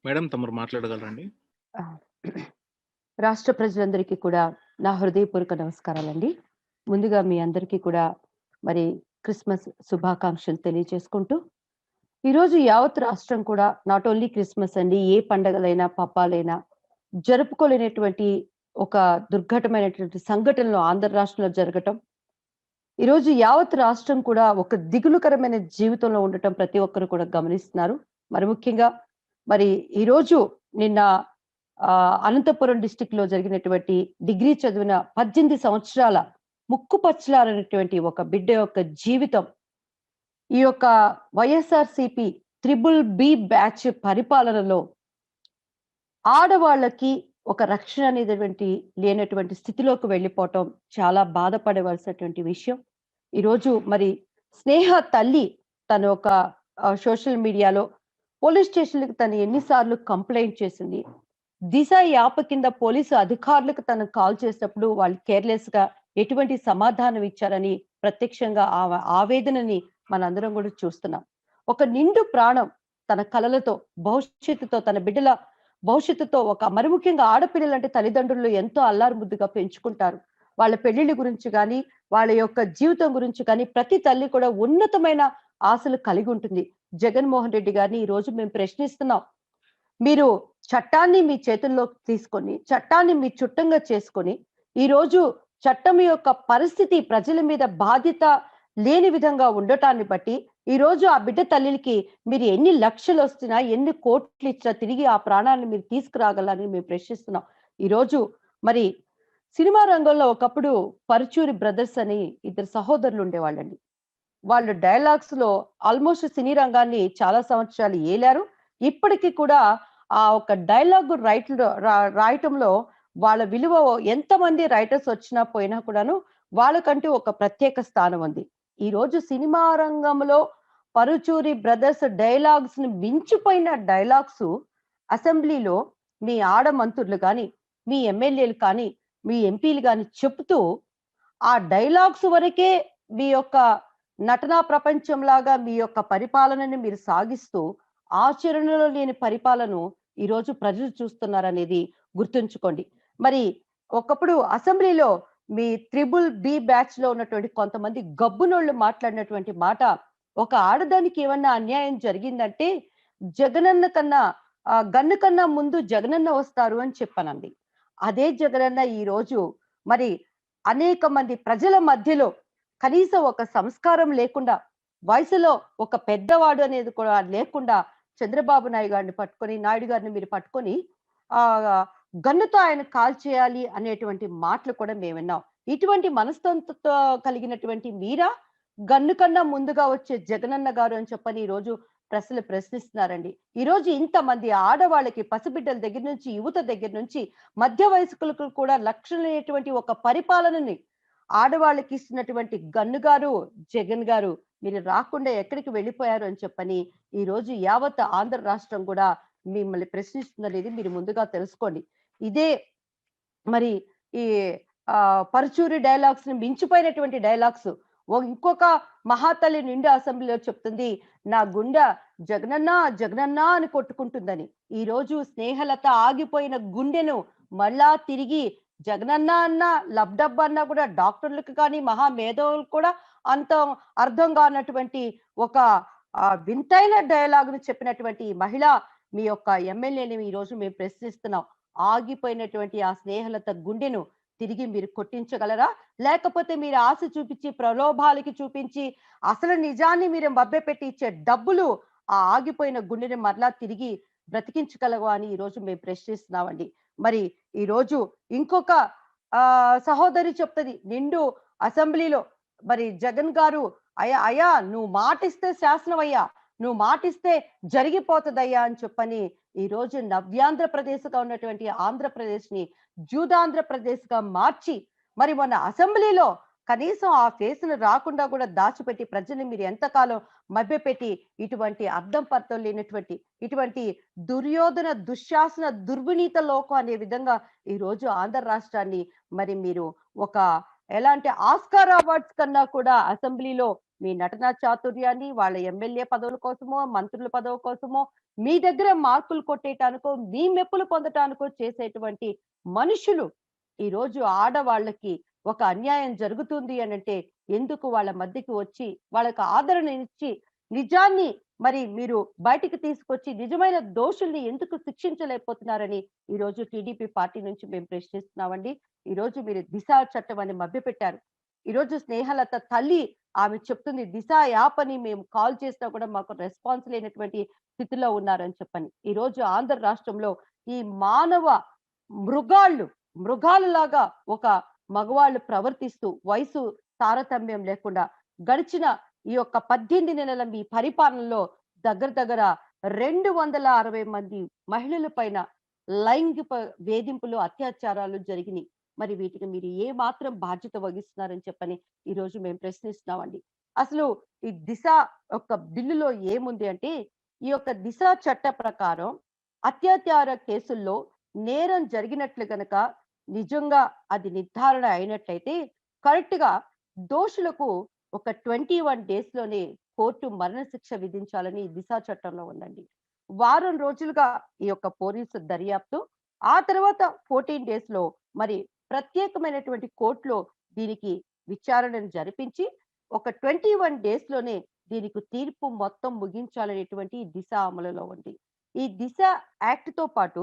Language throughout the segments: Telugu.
మేడం తమరు మాట్లాడగలరండి? ఆ! రాష్ట్ర ప్రజలందరికీ కూడా నా హృదయపూర్వక నమస్కారాలండి. ముందుగా మీ అందరికీ కూడా మరి క్రిస్మస్ శుభాకాంక్షలు తెలియజేసుకుంటూ, ఈరోజు యావత్ రాష్ట్రం కూడా నాట్ ఓన్లీ క్రిస్మస్ అండి. ఏ పండగలైనా, పబ్బాలైనా జరుపుకోలేనటువంటి ఒక దుర్ఘటమైనటువంటి సంఘటనలు ఆంధ్ర రాష్ట్రంలో జరగటం. ఈరోజు యావత్ రాష్ట్రం కూడా ఒక దిగులుకరమైన జీవితంలో ఉండటం ప్రతి ఒక్కరు కూడా గమనిస్తున్నారు. మరి ముఖ్యంగా మరి ఈరోజు నిన్న అనంతపురం డిస్ట్రిక్ట్‌లో జరిగినటువంటి డిగ్రీ చదివిన 18 సంవత్సరాల ముక్కు పచ్చలారనటువంటి ఒక బిడ్డ యొక్క జీవితం, ఈ యొక్క వైఎస్ఆర్‌సీపీ త్రిబుల్ బి బ్యాచ్ పరిపాలనలో ఆడవాళ్ళకి ఒక రక్షణ అనేటువంటి లేనటువంటి స్థితిలోకి వెళ్ళిపోవటం చాలా బాధపడవలసినటువంటి విషయం. ఈరోజు మరి స్నేహ తల్లి తను ఒక సోషల్ మీడియాలో పోలీస్ స్టేషన్‌లకి తను ఎన్ని సార్లు కంప్లెయింట్ చేసింది. దిశ యాప్ కింద పోలీసు అధికారులకు తను కాల్ చేసినప్పుడు వాళ్ళు కేర్‌లెస్‌గా ఎటువంటి సమాధానం ఇచ్చారని ప్రత్యక్షంగా ఆవేదనని మనందరం కూడా చూస్తున్నాం. ఒక నిండు ప్రాణం తన కలలతో, భవిష్యత్తుతో, తన బిడ్డల భవిష్యత్తుతో మరి ముఖ్యంగా ఆడపిల్లలంటే తల్లిదండ్రులు ఎంతో అల్లారుముద్దుగా పెంచుకుంటారు. వాళ్ళ పెళ్లిళ్ల గురించి గాని, వాళ్ళ యొక్క జీవితం గురించి కానీ ప్రతి తల్లి కూడా ఉన్నతమైన ఆశలు కలిగి ఉంటుంది. జగన్మోహన్ రెడ్డి గారిని ఈరోజు మేము ప్రశ్నిస్తున్నాం. మీరు చట్టాన్ని మీ చేతుల్లోకి తీసుకొని, చట్టాన్ని మీ చుట్టంగా చేసుకొని, ఈరోజు చట్టం యొక్క పరిస్థితి ప్రజల మీద బాధ్యత లేని విధంగా ఉండటాన్ని బట్టి, ఈరోజు ఆ బిడ్డ తల్లికి మీరు ఎన్ని లక్షలొచ్చినా, ఎన్ని కోట్లిచ్చినా తిరిగి ఆ ప్రాణాన్ని మీరు తీసుకురాగలరని మేము ప్రశ్నిస్తున్నాం. ఈరోజు మరి సినిమా రంగంలో ఒకప్పుడు పరుచూరి బ్రదర్స్ అని ఇద్దరు సహోదరులు ఉండేవాళ్ళండి. వాళ్ళు డైలాగ్స్‌లో ఆల్‌మోస్ట్ సినీ రంగాన్ని చాలా సంవత్సరాలు ఏలారు. ఇప్పటికి కూడా ఆ ఒక డైలాగ్ రాయటంలో వాళ్ళ విలువ ఎంతమంది రైటర్స్ వచ్చినా పోయినా కూడాను వాళ్ళకంటూ ఒక ప్రత్యేక స్థానం ఉంది. ఈరోజు సినిమా రంగంలో పరుచూరి బ్రదర్స్ డైలాగ్స్‌ని మించిపోయిన డైలాగ్సు అసెంబ్లీలో మీ ఆడ మంత్రులు గాని, మీ ఎమ్మెల్యేలు కానీ, మీ ఎంపీలు గాని చెప్తూ ఆ డైలాగ్స్ వరకే మీ యొక్క నటనా ప్రపంచంలాగా మీ యొక్క పరిపాలనని మీరు సాగిస్తూ, ఆచరణలో లేని పరిపాలన ఈరోజు ప్రజలు చూస్తున్నారనేది గుర్తుంచుకోండి. మరి ఒకప్పుడు అసెంబ్లీలో మీ త్రిబుల్ బి బ్యాచ్‌లో ఉన్నటువంటి కొంతమంది గబ్బునోళ్ళు మాట్లాడినటువంటి మాట, ఒక ఆడదానికి ఏమన్నా అన్యాయం జరిగిందంటే, జగనన్న కన్నా గన్ను కన్నా ముందు జగనన్న వస్తారు అని చెప్పానండి. అదే జగనన్న ఈరోజు మరి అనేక మంది ప్రజల మధ్యలో కనీసం ఒక సంస్కారం లేకుండా, వయసులో ఒక పెద్దవాడు అనేది కూడా లేకుండా చంద్రబాబు నాయుడు గారిని మీరు పట్టుకొని ఆహ్, గన్నుతో ఆయన కాల్చేయాలి అనేటువంటి మాటలు కూడా మేము విన్నాం. ఇటువంటి మనస్తత్వంతో కలిగినటువంటి మీరా గన్ను కన్నా ముందుగా వచ్చే జగనన్న గారు అని చెప్పని ఈరోజు ప్రజలు ప్రశ్నిస్తున్నారండి. ఈరోజు ఇంతమంది ఆడవాళ్ళకి పసిబిడ్డల దగ్గర నుంచి, యువత దగ్గర నుంచి మధ్య వయస్కులకు కూడా లక్షలు లేనటువంటి ఒక పరిపాలనని ఆడవాళ్ళకి ఇస్తున్నటువంటి గన్ను గారు, జగన్ గారు మీరు రాకుండా ఎక్కడికి వెళ్ళిపోయారు అని చెప్పని ఈరోజు యావత్ ఆంధ్ర రాష్ట్రం కూడా మిమ్మల్ని ప్రశ్నిస్తుందనేది మీరు ముందుగా తెలుసుకోండి. ఇదే మరి ఈ పరుచూరి డైలాగ్స్‌ని మించిపోయినటువంటి డైలాగ్స్. ఇంకొక మహాతల్లి నిండు అసెంబ్లీలో చెప్తుంది. నా గుండె జగనన్న, జగనన్న అని కొట్టుకుంటుందని. ఈరోజు స్నేహలత ఆగిపోయిన గుండెను మళ్ళా తిరిగి జగనన్న అన్న, లబ్‌డబ్ అన్నా కూడా డాక్టర్‌లకు కానీ, మహా మేధావులకు కూడా అంత అర్థం కానటువంటి ఒక వింతైన డైలాగ్‌ని చెప్పినటువంటి ఈ మహిళ మీ యొక్క ఎమ్మెల్యేని ఈరోజు మేము ప్రశ్నిస్తున్నాం. ఆగిపోయినటువంటి ఆ స్నేహలత గుండెను తిరిగి మీరు కొట్టించగలరా? లేకపోతే మీరు ఆశ చూపించి, ప్రలోభాలకి చూపించి, అసలు నిజాన్ని మీరు మభ్యపెట్టి ఇచ్చే డబ్బులు ఆ ఆగిపోయిన గుండెని మరలా తిరిగి బ్రతికించగలవా అని ఈరోజు మేము ప్రశ్నిస్తున్నామండి. మరి ఈరోజు ఇంకొక సహోదరి చెప్తది నిండు అసెంబ్లీలో మరి జగన్ గారు అయ్యా! అయ్యా! నువ్వు మాటిస్తే శాసనమయ్యా! నువ్వు మాటిస్తే జరిగిపోతదయ్యా! అని చెప్పని ఈరోజు నవ్యాంధ్రప్రదేశ్‌గా ఉన్నటువంటి ఆంధ్రప్రదేశ్‌ని జూదాంధ్రప్రదేశ్‌గా మార్చి మరి మొన్న అసెంబ్లీలో కనీసం ఆ ఫేస్‌ని రాకుండా కూడా దాచిపెట్టి ప్రజల్ని మీరు ఎంతకాలం మభ్యపెట్టి ఇటువంటి అర్థం పర్థం లేనటువంటి ఇటువంటి దుర్యోధన, దుశ్శాసన, దుర్వినీత లోకం అనే విధంగా ఈరోజు ఆంధ్ర రాష్ట్రాన్ని మరి మీరు ఒక ఎలాంటి ఆస్కార్ అవార్డ్స్ కన్నా కూడా అసెంబ్లీలో మీ నటనా చాతుర్యాన్ని వాళ్ళ ఎమ్మెల్యే పదవుల కోసమో, మంత్రుల పదవి కోసమో, మీ దగ్గర మార్కులు కొట్టేయటానికో, మీ మెప్పులు పొందటానికో చేసేటువంటి మనుషులు ఈరోజు ఆడవాళ్ళకి ఒక అన్యాయం జరుగుతుంది అనంటే ఎందుకు వాళ్ళ మధ్యకి వచ్చి వాళ్ళకి ఆదరణ ఇచ్చి నిజాన్ని మరి మీరు బయటికి తీసుకొచ్చి నిజమైన దోషుల్ని ఎందుకు శిక్షించలేకపోతున్నారని ఈరోజు టీడీపీ పార్టీ నుంచి మేము ప్రశ్నిస్తున్నామండి. ఈరోజు మీరు దిశ చట్టం అని మభ్యపెట్టారు. ఈరోజు స్నేహలత తల్లి ఆమె చెప్తుంది దిశ యాప్ అని మేము కాల్ చేసినా కూడా మాకు రెస్పాన్స్ లేనటువంటి స్థితిలో ఉన్నారని చెప్పని. ఈరోజు ఆంధ్ర రాష్ట్రంలో ఈ మానవ మృగాళ్ళు మృగాలలాగా ఒక మగవాళ్ళు ప్రవర్తిస్తూ వయసు తారతమ్యం లేకుండా గడిచిన ఈ యొక్క 18 నెలల మీ పరిపాలనలో దగ్గర దగ్గర 260 మంది మహిళల పైన లైంగిక వేధింపులు, అత్యాచారాలు జరిగినాయి. మరి వీటికి మీరు ఏ మాత్రం బాధ్యత వహిస్తున్నారని చెప్పని ఈరోజు మేము ప్రశ్నిస్తున్నామండి. అసలు ఈ దిశ యొక్క బిల్లులో ఏముంది అంటే, ఈ యొక్క దిశ చట్ట ప్రకారం అత్యాచార కేసుల్లో నేరం జరిగినట్లు గనక నిజంగా అది నిర్ధారణ అయినట్లయితే కరెక్ట్‌గా దోషులకు ఒక 21 డేస్ లోనే కోర్టు మరణశిక్ష విధించాలని దిశ చట్టంలో ఉందండి. వారం రోజులుగా ఈ యొక్క పోలీసు దర్యాప్తు, ఆ తర్వాత 14 డేస్ లో మరి ప్రత్యేకమైనటువంటి కోర్టులో దీనికి విచారణను జరిపించి ఒక 21 డేస్ లోనే దీనికి తీర్పు మొత్తం ముగించాలనేటువంటి దిశ అమలులో ఉంది. ఈ దిశ యాక్ట్ తో పాటు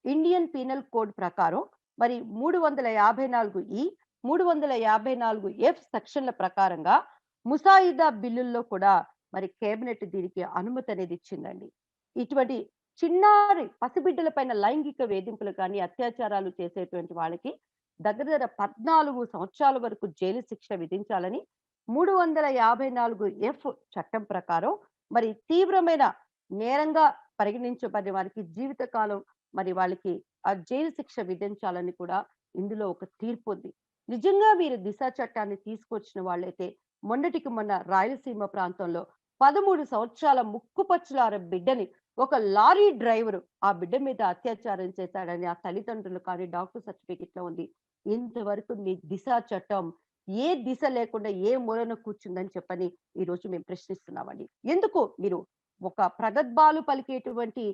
ఇండియన్ పీనల్ కోడ్ ప్రకారం మరి 354 354 సెక్షన్ల ప్రకారంగా ముసాయిదా బిల్లుల్లో కూడా మరి కేబినెట్ దీనికి అనుమతి అనేది ఇచ్చిందండి. ఇటువంటి చిన్నారి పసిబిడ్డల పైన లైంగిక వేధింపులు కానీ అత్యాచారాలు చేసేటువంటి వాళ్ళకి దగ్గర దగ్గర 14 సంవత్సరాల వరకు జైలు శిక్ష విధించాలని 354 చట్టం ప్రకారం మరి తీవ్రమైన నేరంగా పరిగణించబడిన వారికి జీవితకాలం మరి వాళ్ళకి ఆ జైలు శిక్ష విధించాలని కూడా ఇందులో ఒక తీర్పు ఉంది. నిజంగా మీరు దిశ చట్టాన్ని తీసుకొచ్చిన వాళ్ళైతే మొన్నటికి మొన్న రాయలసీమ ప్రాంతంలో 13 సంవత్సరాల ముక్కుపచ్చలార బిడ్డని ఒక లారీ డ్రైవరు ఆ బిడ్డ మీద అత్యాచారం చేశాడని ఆ తల్లిదండ్రులు కానీ డాక్టర్ సర్టిఫికెట్ లో ఉంది. ఇంతవరకు మీ దిశ చట్టం ఏ దిశ లేకుండా ఏ మూలన కూర్చుందని చెప్పని ఈ రోజు మేము ప్రశ్నిస్తున్నామండి. ఎందుకు మీరు ఒక ప్రగల్భాలు పలికేటువంటి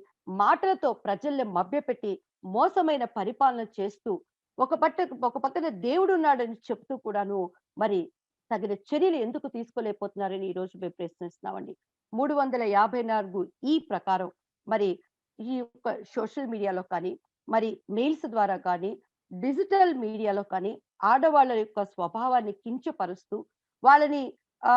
మాటలతో ప్రజల్ని మభ్యపెట్టి మోసమైన పరిపాలన చేస్తూ ఒక పక్కన దేవుడు ఉన్నాడని చెప్తూ కూడాను మరి తగిన చర్యలు ఎందుకు తీసుకోలేకపోతున్నారని ఈ రోజు మేము ప్రశ్నిస్తున్నామండి. 354 ప్రకారం మరి ఈ యొక్క సోషల్ మీడియాలో కానీ మరి మెయిల్స్ ద్వారా కానీ డిజిటల్ మీడియాలో కానీ ఆడవాళ్ళ యొక్క స్వభావాన్ని కించపరుస్తూ వాళ్ళని ఆ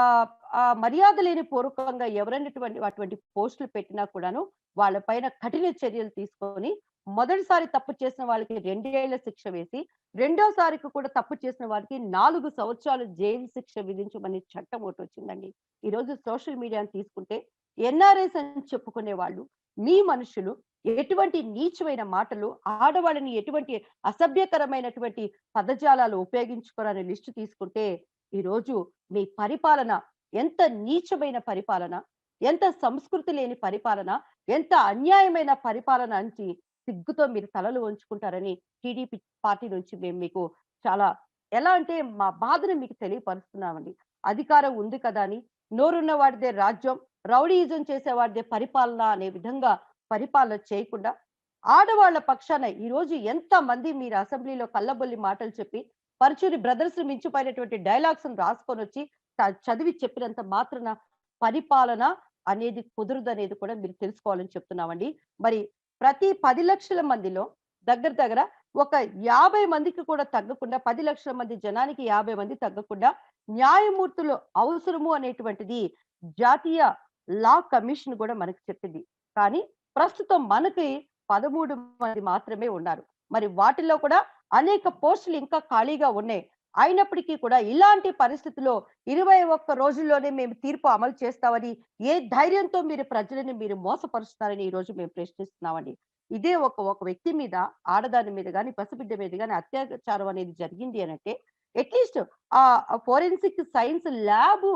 ఆ మర్యాద లేని పూర్వకంగా ఎవరైనటువంటి అటువంటి పోస్టులు పెట్టినా కూడాను వాళ్ళ పైన కఠిన చర్యలు తీసుకొని మొదటిసారి తప్పు చేసిన వాళ్ళకి 2 ఏళ్ల శిక్ష వేసి రెండోసారికి కూడా తప్పు చేసిన వారికి 4 సంవత్సరాలు జైలు శిక్ష విధించమని చట్టం ఒకటి వచ్చిందండి. ఈ రోజు సోషల్ మీడియాని తీసుకుంటే ఎన్ఆర్ఎస్ అని చెప్పుకునే వాళ్ళు మీ మనుషులు ఎటువంటి నీచమైన మాటలు ఆడవాళ్ళని ఎటువంటి అసభ్యకరమైనటువంటి పదజాలాలు ఉపయోగించుకోరనే లిస్టు తీసుకుంటే ఈ రోజు మీ పరిపాలన ఎంత నీచమైన పరిపాలన, ఎంత సంస్కృతి లేని పరిపాలన, ఎంత అన్యాయమైన పరిపాలన అని సిగ్గుతో మీరు తలలు వంచుకుంటారని టీడీపీ పార్టీ నుంచి మేము మీకు చాలా ఎలా అంటే మా బాధను మీకు తెలియపరుస్తున్నామండి. అధికారం ఉంది కదా అని నోరున్న వాడిదే రాజ్యం, రౌడీయిజం చేసేవాడిదే పరిపాలన అనే విధంగా పరిపాలన చేయకుండా ఆడవాళ్ల పక్షాన ఈ రోజు ఎంత మంది మీరు అసెంబ్లీలో కల్లబొల్లి మాటలు చెప్పి పరుచూరి బ్రదర్స్ మించిపోయినటువంటి డైలాగ్స్ రాసుకొని వచ్చి చదివి చెప్పినంత మాత్రాన పరిపాలన అనేది కుదరదు అనేది కూడా మీరు తెలుసుకోవాలని చెప్తున్నామండి. మరి ప్రతి 10 లక్షల మందిలో దగ్గర దగ్గర ఒక 50 మందికి కూడా తగ్గకుండా 10 లక్షల మంది జనానికి 50 మంది తగ్గకుండా న్యాయమూర్తులు అవసరము అనేటువంటిది జాతీయ లా కమిషన్ కూడా మనకి చెప్పింది. కానీ ప్రస్తుతం మనకి 13 మంది మాత్రమే ఉన్నారు. మరి వాటిల్లో కూడా అనేక పోస్టులు ఇంకా ఖాళీగా ఉన్నాయి. అయినప్పటికీ కూడా ఇలాంటి పరిస్థితుల్లో 21 రోజుల్లోనే మేము తీర్పు అమలు చేస్తామని ఏ ధైర్యంతో మీరు ప్రజలని మీరు మోసపరుస్తున్నారని ఈ రోజు మేము ప్రశ్నిస్తున్నామండి. ఇదే ఒక వ్యక్తి మీద, ఆడదాని మీద గాని, పసిబిడ్డ మీద గాని అత్యాచారం అనేది జరిగింది అనంటే అట్లీస్ట్ ఆ ఫోరెన్సిక్ సైన్స్ ల్యాబ్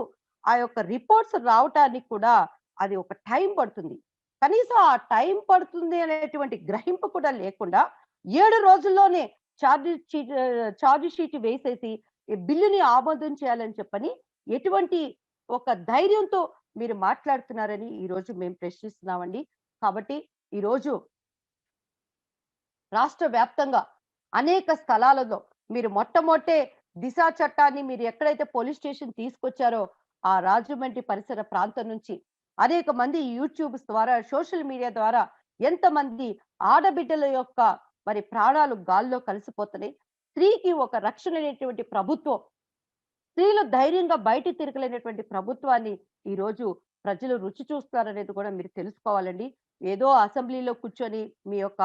ఆ యొక్క రిపోర్ట్స్ రావటానికి కూడా అది ఒక టైం పడుతుంది. కనీసం ఆ టైం పడుతుంది అనేటువంటి గ్రహింపు కూడా లేకుండా 7 రోజుల్లోనే ఛార్జ్ షీట్ వేసేసి ఈ బిల్లుని ఆమోదం చేయాలని చెప్పని ఎటువంటి ఒక ధైర్యంతో మీరు మాట్లాడుతున్నారని ఈరోజు మేము ప్రశ్నిస్తున్నామండి. కాబట్టి ఈరోజు రాష్ట్ర వ్యాప్తంగా అనేక స్థలాలలో మీరు మొట్టమొదటే దిశ చట్టాన్ని మీరు ఎక్కడైతే పోలీస్ స్టేషన్ తీసుకొచ్చారో, ఆ రాజమండ్రి పరిసర ప్రాంతం నుంచి అనేక మంది యూట్యూబ్స్ ద్వారా, సోషల్ మీడియా ద్వారా ఎంతమంది ఆడబిడ్డల యొక్క మరి ప్రాణాలు గాల్లో కలిసిపోతున్నాయి. స్త్రీకి ఒక రక్షణ అనేటువంటి ప్రభుత్వం, స్త్రీలు ధైర్యంగా బయటికి తిరగలేనటువంటి ప్రభుత్వాన్ని ఈరోజు ప్రజలు రుచి చూస్తారనేది కూడా మీరు తెలుసుకోవాలండి. ఏదో అసెంబ్లీలో కూర్చొని మీ యొక్క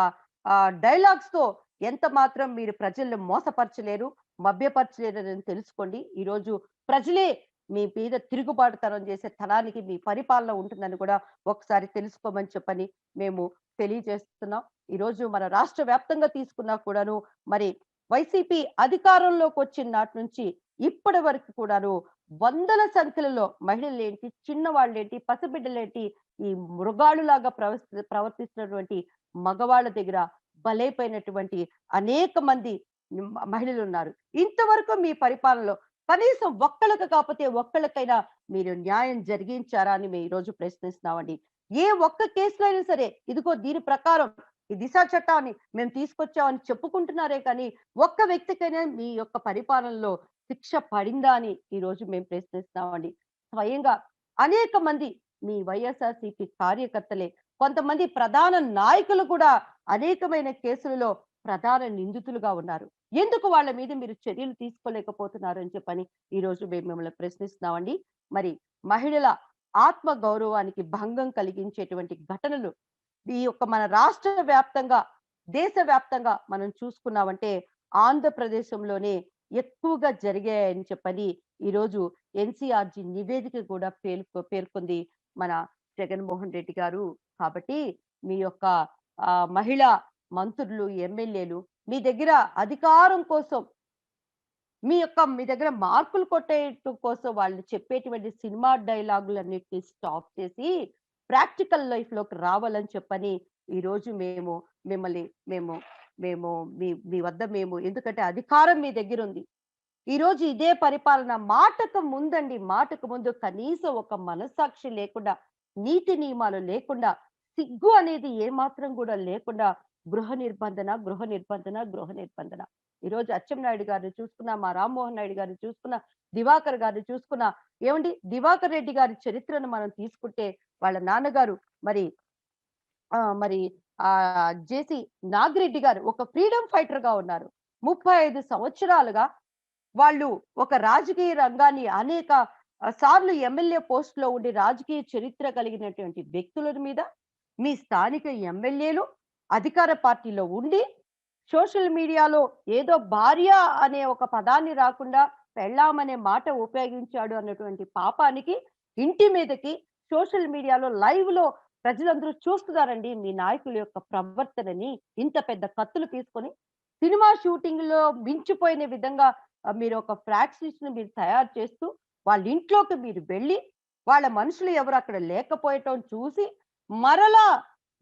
డైలాగ్స్‌తో ఎంత మాత్రం మీరు ప్రజల్ని మోసపరచలేరు, మభ్యపరచలేరని తెలుసుకోండి. ఈరోజు ప్రజలే మీ మీద తిరుగుబాటుతనం చేసే తనానికి మీ పరిపాలన ఉంటుందని కూడా ఒకసారి తెలుసుకోమని చెప్పని మేము తెలియజేస్తున్నాం. ఈరోజు మన రాష్ట్ర వ్యాప్తంగా తీసుకున్నా కూడాను మరి వైసీపీ అధికారంలోకొచ్చిన నాటి నుంచి ఇప్పటి వరకు కూడాను వందల సంఖ్యలలో మహిళలేంటి, చిన్నవాళ్ళేంటి, పసిబిడ్డలేంటి, ఈ మృగాళులాగా ప్రవర్తిస్తున్నటువంటి మగవాళ్ళ దగ్గర బలైపోయినటువంటి అనేక మంది మహిళలున్నారు. ఇంతవరకు మీ పరిపాలనలో కనీసం ఒక్కళ్ళకి కాకపోతే ఒక్కళ్ళకైనా మీరు న్యాయం జరిగించారా అని మేము ఈరోజు ప్రశ్నిస్తున్నామండి. ఏ ఒక్క కేసులో అయినా సరే, ఇదిగో దీని ప్రకారం ఈ దిశ చట్టాన్ని మేము తీసుకొచ్చామని చెప్పుకుంటున్నారే కానీ, ఒక్క వ్యక్తికైనా మీ యొక్క పరిపాలనలో శిక్ష పడిందా అని ఈరోజు మేము ప్రశ్నిస్తున్నామండి. స్వయంగా అనేక మంది మీ వైఎస్ఆర్‌సీపీ కార్యకర్తలే, కొంతమంది ప్రధాన నాయకులు కూడా అనేకమైన కేసులలో ప్రధాన నిందితులుగా ఉన్నారు. ఎందుకు వాళ్ళ మీద మీరు చర్యలు తీసుకోలేకపోతున్నారు అని చెప్పని ఈరోజు మేము మిమ్మల్ని ప్రశ్నిస్తున్నామండి. మరి మహిళల ఆత్మ గౌరవానికి భంగం కలిగించేటువంటి ఘటనలు ఈ యొక్క మన రాష్ట్ర వ్యాప్తంగా, దేశవ్యాప్తంగా మనం చూసుకున్నామంటే ఆంధ్రప్రదేశంలోనే ఎక్కువగా జరిగాయని చెప్పని ఈరోజు ఎన్‌సీఆర్‌జీ నివేదిక కూడా పేర్కొంది మన జగన్మోహన్ రెడ్డి గారు. కాబట్టి మీ యొక్క మహిళా మంత్రులు, ఎమ్మెల్యేలు మీ దగ్గర అధికారం కోసం మీ దగ్గర మార్కులు కొట్టేయటం కోసం వాళ్ళు చెప్పేటువంటి సినిమా డైలాగులన్నిటిని స్టాప్ చేసి, ప్రాక్టికల్ లైఫ్‌లోకి రావాలని చెప్పని ఈరోజు మేము మిమ్మల్ని మేము మేము మీ మీ వద్ద మేము ఎందుకంటే అధికారం మీ దగ్గరుంది. ఈరోజు ఇదే పరిపాలన మాటకు ముందండి. మాటకు ముందు కనీసం ఒక మనస్సాక్షి లేకుండా, నీతి నియమాలు లేకుండా, సిగ్గు అనేది ఏమాత్రం గూడా లేకుండా గృహ నిర్బంధన, గృహ నిర్బంధన, గృహ నిర్బంధన. ఈరోజు అచ్చెన్నాయుడు గారిని చూసుకున్నా, మా రామ్మోహన్ నాయుడు గారిని చూసుకున్నా, దివాకర్ గారిని చూసుకున్నా, ఏవండీ దివాకర్ రెడ్డి గారి చరిత్రను మనం తీసుకుంటే వాళ్ళ నాన్నగారు మరి మరి జేసీ నాగిరెడ్డి గారు ఒక ఫ్రీడమ్ ఫైటర్‌గా ఉన్నారు. 35 సంవత్సరాలుగా వాళ్ళు ఒక రాజకీయ రంగాన్ని అనేక సార్లు ఎమ్మెల్యే పోస్ట్‌లో ఉండి రాజకీయ చరిత్ర కలిగినటువంటి వ్యక్తుల మీద మీ స్థానిక ఎమ్మెల్యేలు అధికార పార్టీలో ఉండి సోషల్ మీడియాలో ఏదో భార్య అనే ఒక పదాన్ని రాకుండా పెళ్ళాం అనే మాట ఉపయోగించాడు అన్నటువంటి పాపానికి ఇంటి మీదకి సోషల్ మీడియాలో లైవ్‌లో ప్రజలందరూ చూస్తున్నారండి మీ నాయకుల యొక్క ప్రవర్తనని. ఇంత పెద్ద కత్తులు తీసుకొని సినిమా షూటింగ్‌లో మించిపోయిన విధంగా మీరు ఒక ప్రాక్టీస్‌ని మీరు తయారు చేస్తూ, వాళ్ళ ఇంట్లోకి మీరు వెళ్లి, వాళ్ళ మనుషులు ఎవరు అక్కడ లేకపోవటం చూసి, మరలా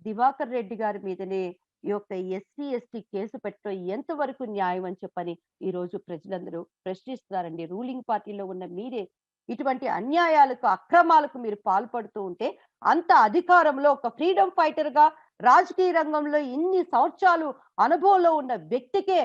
దివాకర్ రెడ్డి గారి మీదనే ఈ యొక్క ఎస్సీ, ఎస్టీ కేసు పెట్టడం ఎంతవరకు న్యాయం అని చెప్పని ఈరోజు ప్రజలందరూ ప్రశ్నిస్తున్నారండి. రూలింగ్ పార్టీలో ఉన్న మీరే ఇటువంటి అన్యాయాలకు, అక్రమాలకు మీరు పాల్పడుతూ ఉంటే, అంత అధికారంలో ఒక ఫ్రీడమ్ ఫైటర్‌గా రాజకీయ రంగంలో ఇన్ని సంవత్సరాలు అనుభవంలో ఉన్న వ్యక్తికే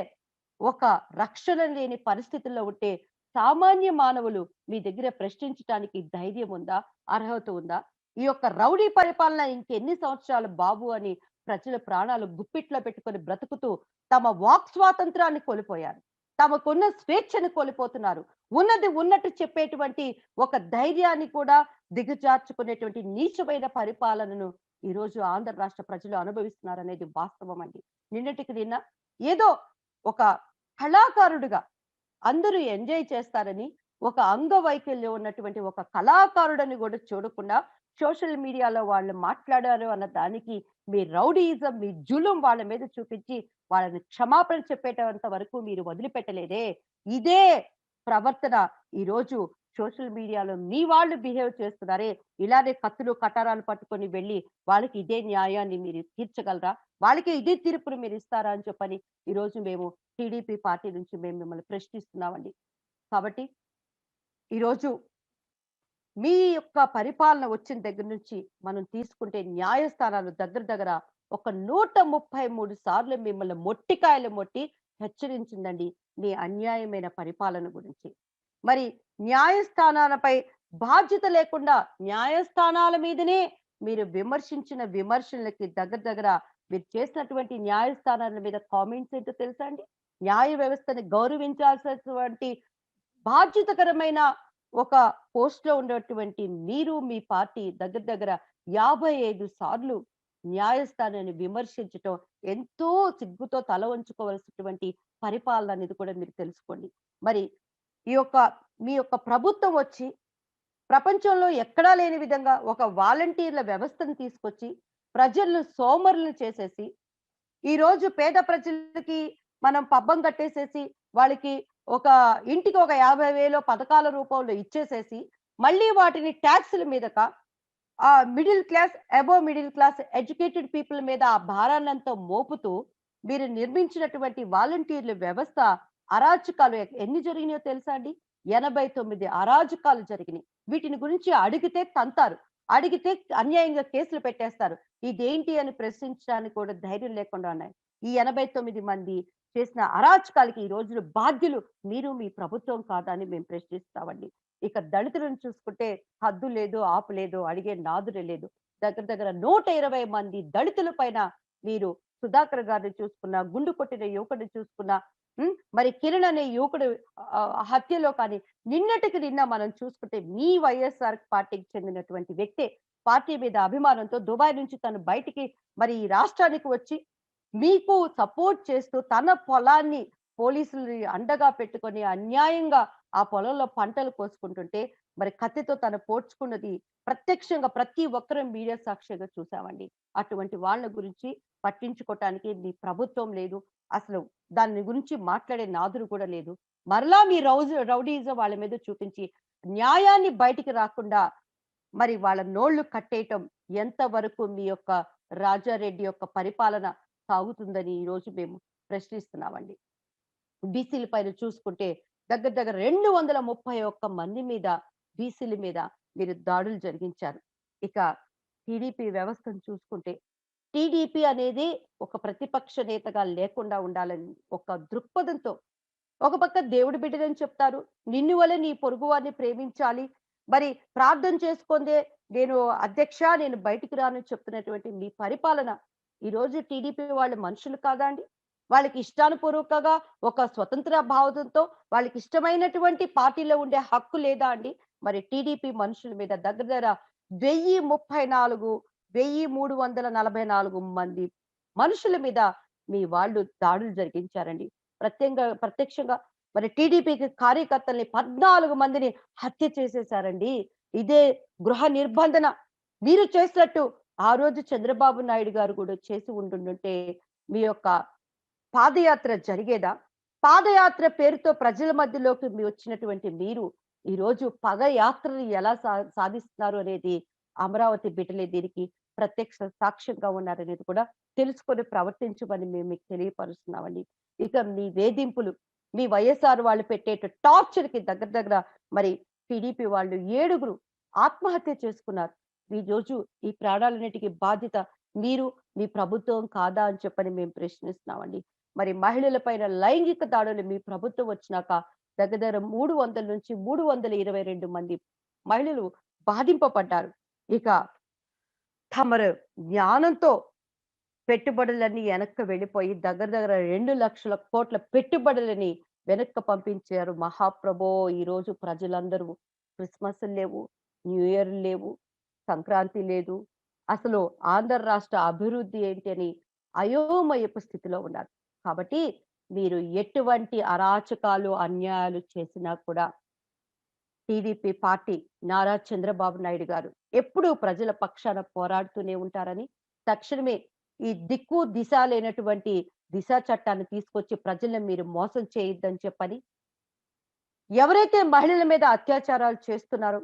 ఒక రక్షణ లేని పరిస్థితుల్లో ఉంటే, సామాన్య మానవులు మీ దగ్గర ప్రశ్నించటానికి ధైర్యం ఉందా? అర్హత ఉందా? ఈ యొక్క రౌడీ పరిపాలన ఇంకెన్ని సంవత్సరాలు బాబు అని ప్రజల ప్రాణాలు గుప్పిట్లో పెట్టుకొని బ్రతుకుతూ తమ వాక్ స్వాతంత్రాన్ని కోల్పోయారు. తమకున్న స్వేచ్ఛను కోల్పోతున్నారు. ఉన్నది ఉన్నట్టు చెప్పేటువంటి ఒక ధైర్యాన్ని కూడా దిగజార్చుకునేటువంటి నీచమైన పరిపాలనను ఈరోజు ఆంధ్ర రాష్ట్ర ప్రజలు అనుభవిస్తున్నారనేది వాస్తవం అండి. నిన్నటికి నిన్న ఏదో ఒక కళాకారుడిగా అందరూ ఎంజాయ్ చేస్తారని, ఒక అంగవైకల్యం ఉన్నటువంటి ఒక కళాకారుడని గూడా చూడకుండా, సోషల్ మీడియాలో వాళ్ళు మాట్లాడారు అన్న దానికి మీ రౌడీయిజం, మీ జులుం వాళ్ళ మీద చూపించి, వాళ్ళని క్షమాపణ చెప్పేటంత వరకు మీరు వదిలిపెట్టలేదే. ఇదే ప్రవర్తన ఈరోజు సోషల్ మీడియాలో మీ వాళ్ళు బిహేవ్ చేస్తున్నారే, ఇలానే కత్తులు, కటారాలు పట్టుకొని వెళ్లి, వాళ్ళకి ఇదే న్యాయాన్ని మీరు తీర్చగలరా? వాళ్ళకి ఇదే తీర్పును మీరిస్తారా? అని చెప్పని ఈరోజు మేము టీడీపీ పార్టీ నుంచి మేము మిమ్మల్ని ప్రశ్నిస్తున్నామండి. కాబట్టి ఈరోజు మీ యొక్క పరిపాలన వచ్చిన దగ్గర నుంచి మనం తీసుకుంటే న్యాయస్థానాలు దగ్గర దగ్గర ఒక 133 సార్లు మిమ్మల్ని మొట్టికాయలు మొట్టి హెచ్చరించిందండి మీ అన్యాయమైన పరిపాలన గురించి. మరి న్యాయస్థానాలపై బాధ్యత లేకుండా న్యాయస్థానాల మీదనే మీరు విమర్శించిన విమర్శలకి దగ్గర దగ్గర మీరు చేసినటువంటి న్యాయస్థానాల మీద కామెంట్స్ ఏంటో తెలుసా అండి? న్యాయ వ్యవస్థని గౌరవించాల్సినటువంటి బాధ్యతకరమైన ఒక పోస్ట్‌లో ఉన్నటువంటి మీరు, మీ పార్టీ దగ్గర దగ్గర 55 సార్లు న్యాయస్థానాన్ని విమర్శించటం ఎంతో సిగ్గుతో తల వంచుకోవాల్సినటువంటి పరిపాలన అనేది కూడా మీరు తెలుసుకోండి. మరి ఈ యొక్క మీ యొక్క ప్రభుత్వం వచ్చి ప్రపంచంలో ఎక్కడా లేని విధంగా ఒక వాలంటీర్ల వ్యవస్థను తీసుకొచ్చి ప్రజలను సోమరులను చేసేసి ఈరోజు పేద ప్రజలకి మనం పబ్బం కట్టేసేసి, వాళ్ళకి ఒక ఇంటికి ఒక 50,000 పథకాల రూపంలో ఇచ్చేసేసి, మళ్ళీ వాటిని టాక్స్‌ల మీదక middle class, above middle class educated people మీద ఆ భారాన్నంతా మోపుతూ, మీరు నిర్మించినటువంటి వాలంటీర్ల వ్యవస్థ అరాచకాలు ఎన్ని జరిగినాయో తెలుసా అండి? 89 అరాచకాలు జరిగినాయి. వీటిని గురించి అడిగితే తంతారు. అడిగితే అన్యాయంగా కేసులు పెట్టేస్తారు. ఇదేంటి అని ప్రశ్నించడానికి కూడా ధైర్యం లేకుండా ఉన్నాయి. ఈ 89 మంది చేసిన అరాచకాలకి ఈ రోజున బాధ్యులు మీరు, మీ ప్రభుత్వం కాదా అని మేము ప్రశ్నిస్తామండి. ఇక దళితులను చూసుకుంటే హద్దు లేదు, ఆపు లేదు, అడిగే నాదుడే లేదు. దగ్గర దగ్గర 120 మంది దళితుల పైన మీరు సుధాకర్ గారిని చూసుకున్నా, గుండు కొట్టిన యువకుడిని చూసుకున్నా, మరి కిరణ్ అనే యువకుడు హత్యలో కానీ నిన్నటికి నిన్న మనం చూసుకుంటే మీ వైఎస్ఆర్ పార్టీకి చెందినటువంటి వ్యక్తే పార్టీ మీద అభిమానంతో దుబాయ్ నుంచి తను బయటికి మరి ఈ రాష్ట్రానికి వచ్చి మీకు సపోర్ట్ చేస్తూ తన పొలాన్ని పోలీసులని అండగా పెట్టుకొని అన్యాయంగా ఆ పొలంలో పంటలు కోసుకుంటుంటే మరి కత్తితో తను పోడ్చుకున్నది ప్రత్యక్షంగా ప్రతి ఒక్కరం మీడియా సాక్ష్యంగా చూసామండి. అటువంటి వాళ్ళ గురించి పట్టించుకోవటానికి మీ ప్రభుత్వం లేదు. అసలు దాని గురించి మాట్లాడే నాదుడు కూడా లేదు. మరలా మీ రౌడీయిజం వాళ్ళ మీద చూపించి న్యాయాన్ని బయటికి రాకుండా మరి వాళ్ళ నోళ్ళు కట్టేయటం ఎంతవరకు మీ యొక్క రాజారెడ్డి యొక్క పరిపాలన సాగుతుందని ఈరోజు మేము ప్రశ్నిస్తున్నామండి. బీసీల పైన చూసుకుంటే దగ్గర దగ్గర 231 మంది మీద బీసీల మీద మీరు దాడులు జరిగించారు. ఇక టీడీపీ వ్యవస్థను చూసుకుంటే టీడీపీ అనేది ఒక ప్రతిపక్ష నేతగా లేకుండా ఉండాలని ఒక దృక్పథంతో ఒక పక్క దేవుడి బిడ్డలని చెప్తారు. నిన్ను వలె నీ పొరుగువారిని ప్రేమించాలి. మరి ప్రార్థన చేసుకుందే నేను అధ్యక్ష నేను బయటికి రానని చెప్తున్నటువంటి మీ పరిపాలన ఈరోజు టీడీపీ వాళ్ళు మనుషులు కాదా అండి? వాళ్ళకి ఇష్టానుపూర్వకంగా ఒక స్వతంత్ర భావంతో వాళ్ళకి ఇష్టమైనటువంటి పార్టీలో ఉండే హక్కు లేదా అండి? మరి టీడీపీ మనుషుల మీద దగ్గర దగ్గర 1034 1344 మంది మనుషుల మీద మీ వాళ్ళు దాడులు జరిగించారండి. ప్రత్యక్షంగా మరి టీడీపీకి కార్యకర్తల్ని 14 మందిని హత్య చేసేసారండి. ఇదే గృహ నిర్బంధన మీరు చేసినట్టు ఆ రోజు చంద్రబాబు నాయుడు గారు కూడా చేసి ఉండుంటే మీ యొక్క పాదయాత్ర జరిగేదా? పాదయాత్ర పేరుతో ప్రజల మధ్యలోకి వచ్చినటువంటి మీరు ఈరోజు పదయాత్రని ఎలా సాధిస్తున్నారు అనేది అమరావతి బిడ్డలే దీనికి ప్రత్యక్ష సాక్ష్యంగా ఉన్నారనేది కూడా తెలుసుకొని ప్రవర్తించమని మేము మీకు తెలియపరుస్తున్నామండి. ఇక మీ వేధింపులు, మీ వైఎస్ఆర్ వాళ్ళు పెట్టేట టార్చర్‌కి దగ్గర దగ్గర మరి టీడీపీ వాళ్ళు 7గురు ఆత్మహత్య చేసుకున్నారు. ఈరోజు ఈ ప్రాణాలన్నిటికి బాధ్యత మీరు, మీ ప్రభుత్వం కాదా అని చెప్పని మేము ప్రశ్నిస్తున్నామండి. మరి మహిళల పైన లైంగిక దాడులు మీ ప్రభుత్వం వచ్చినాక దగ్గర దగ్గర 300 నుంచి 322 మంది మహిళలు బాధింపబడ్డారు. ఇక తమరు జ్ఞానంతో పెట్టుబడులన్నీ వెనక్కి వెళ్ళిపోయి దగ్గర దగ్గర 2,00,000 కోట్ల పెట్టుబడులని వెనక్కి పంపించారు. మహాప్రభో! ఈరోజు ప్రజలందరూ క్రిస్మస్‌లు లేవు, న్యూ ఇయర్ లేవు, సంక్రాంతి లేదు. అసలు ఆంధ్ర రాష్ట్ర అభివృద్ధి ఏంటి అని అయోమయపు స్థితిలో ఉన్నారు. కాబట్టి మీరు ఎటువంటి అరాచకాలు, అన్యాయాలు చేసినా కూడా టీడీపీ పార్టీ నారా చంద్రబాబు నాయుడు గారు ఎప్పుడూ ప్రజల పక్షాన పోరాడుతూనే ఉంటారని తక్షణమే ఈ దిక్కు దిశ లేనటువంటి దిశ చట్టాన్ని తీసుకొచ్చి ప్రజలను మీరు మోసం చేయొద్దని చెప్పని ఎవరైతే మహిళల మీద అత్యాచారాలు చేస్తున్నారో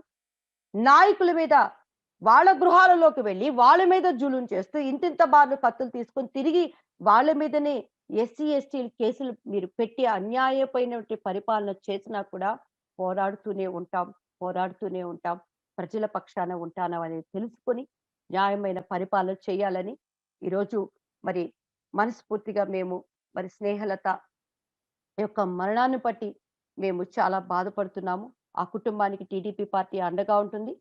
నాయకుల మీద వాళ్ళ గృహాలలోకి వెళ్లి వాళ్ళ మీద జులుం చేస్తూ ఇంతింత బార్లు కత్తులు తీసుకొని తిరిగి వాళ్ళ మీదనే ఎస్సీ ఎస్టీలు కేసులు మీరు పెట్టి అన్యాయమైనటువంటి పరిపాలన చేసినా కూడా పోరాడుతూనే ఉంటాం. పోరాడుతూనే ఉంటాం. ప్రజల పక్షాన ఉంటాను అనేది తెలుసుకొని న్యాయమైన పరిపాలన చేయాలని ఈరోజు మరి మనస్ఫూర్తిగా మేము మరి స్నేహలత యొక్క మరణాన్ని బట్టి మేము చాలా బాధపడుతున్నాము. ఆ కుటుంబానికి టీడీపీ పార్టీ అండగా ఉంటుంది.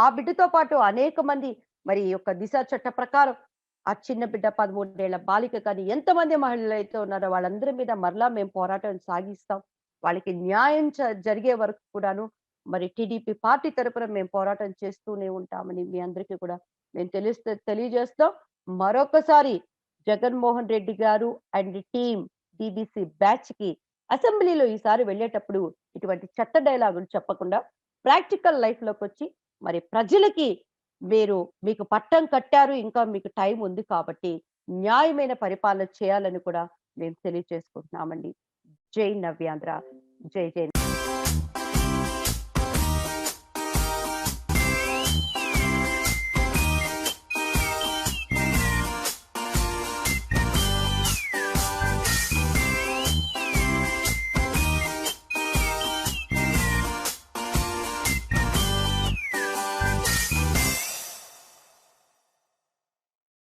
ఆ బిడ్డతో పాటు అనేక మంది మరి ఈ యొక్క దిశ చట్ట ప్రకారం ఆ చిన్న బిడ్డ 13 ఏళ్ల బాలిక కానీ ఎంతమంది మహిళలైతే ఉన్నారో వాళ్ళందరి మీద మరలా మేము పోరాటం సాగిస్తాం. వాళ్ళకి న్యాయం జరిగే వరకు కూడాను మరి టీడీపీ పార్టీ తరపున మేము పోరాటం చేస్తూనే ఉంటామని మీ అందరికీ కూడా మేము తెలియజేస్తాం. మరొకసారి జగన్మోహన్ రెడ్డి గారు అండ్ టీమ్ బీబీసీ బ్యాచ్‌కి అసెంబ్లీలో ఈసారి వెళ్ళేటప్పుడు ఇటువంటి చెత్త డైలాగులు చెప్పకుండా ప్రాక్టికల్ లైఫ్‌లోకొచ్చి మరి ప్రజలకి మీకు పట్టం కట్టారు. ఇంకా మీకు టైం ఉంది కాబట్టి న్యాయమైన పరిపాలన చేయాలని కూడా మేము తెలియజేసుకుంటున్నామండి. జై నవ్యాంధ్ర. జై జై